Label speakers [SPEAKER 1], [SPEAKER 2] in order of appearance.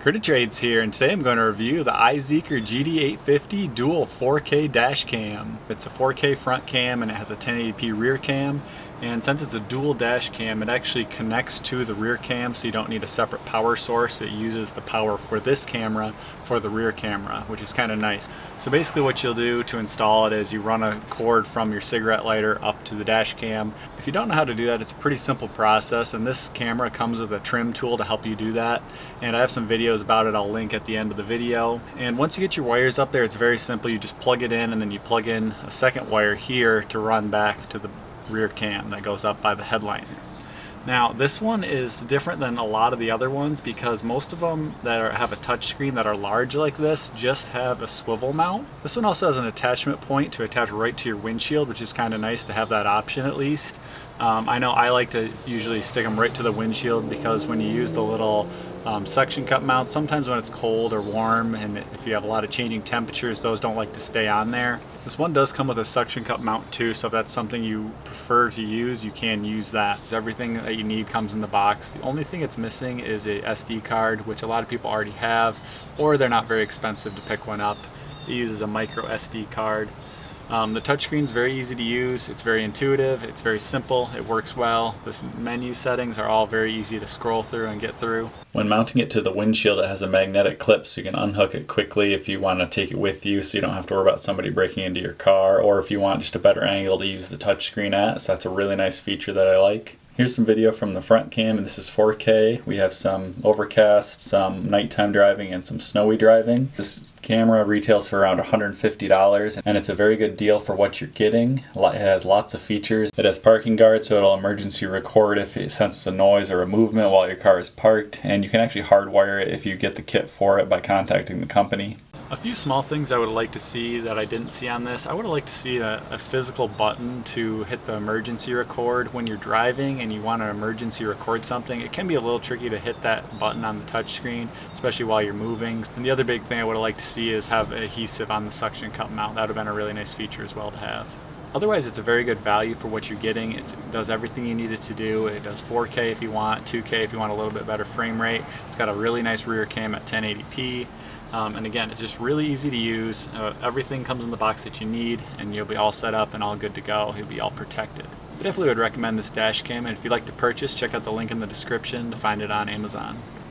[SPEAKER 1] Critter Trades here, and today I'm going to review the iZEEKER GD850 dual 4K dash cam. It's a 4K front cam and it has a 1080p rear cam, and since it's a dual dash cam it actually connects to the rear cam, so you don't need a separate power source. It uses the power for this camera for the rear camera, which is kind of nice. So basically what you'll do to install it is you run a cord from your cigarette lighter up to the dash cam. If you don't know how to do that, it's a pretty simple process, and this camera comes with a trim tool to help you do that, and I have some videos about it I'll link at the end of the video. And once you get your wires up there, it's very simple. You just plug it in and then you plug in a second wire here to run back to the rear cam that goes up by the headliner. Now this one is different than a lot of the other ones because most of them that have a touchscreen that are large like this just have a swivel mount. This one also has an attachment point to attach right to your windshield, which is kind of nice to have that option at least. I know I like to usually stick them right to the windshield because when you use the little suction cup mount, sometimes when it's cold or warm and if you have a lot of changing temperatures, those don't like to stay on there. This one does come with a suction cup mount too, so if that's something you prefer to use, you can use that. Everything that you need comes in the box. The only thing it's missing is a SD card, which a lot of people already have, or they're not very expensive to pick one up. It uses a micro SD card. The touchscreen is very easy to use, it's very intuitive, it's very simple, it works well. The menu settings are all very easy to scroll through and get through. When mounting it to the windshield, it has a magnetic clip so you can unhook it quickly if you want to take it with you, so you don't have to worry about somebody breaking into your car, or if you want just a better angle to use the touchscreen at. So that's a really nice feature that I like. Here's some video from the front cam, and this is 4K. We have some overcast, some nighttime driving, and some snowy driving. This camera retails for around $150, and it's a very good deal for what you're getting. It has lots of features. It has parking guards, so it'll emergency record if it senses a noise or a movement while your car is parked, and you can actually hardwire it if you get the kit for it by contacting the company. A few small things I would like to see that I didn't see on this. I would like to see a physical button to hit the emergency record when you're driving and you want to emergency record something. It can be a little tricky to hit that button on the touchscreen, especially while you're moving. And the other big thing I would like to see is have adhesive on the suction cup mount. That would have been a really nice feature as well to have. Otherwise, it's a very good value for what you're getting. It does everything you need it to do. It does 4K if you want, 2K if you want a little bit better frame rate. It's got a really nice rear cam at 1080p. And again, it's just really easy to use. Everything comes in the box that you need, and you'll be all set up and all good to go. You'll be all protected. I definitely would recommend this dash cam, and if you'd like to purchase, check out the link in the description to find it on Amazon.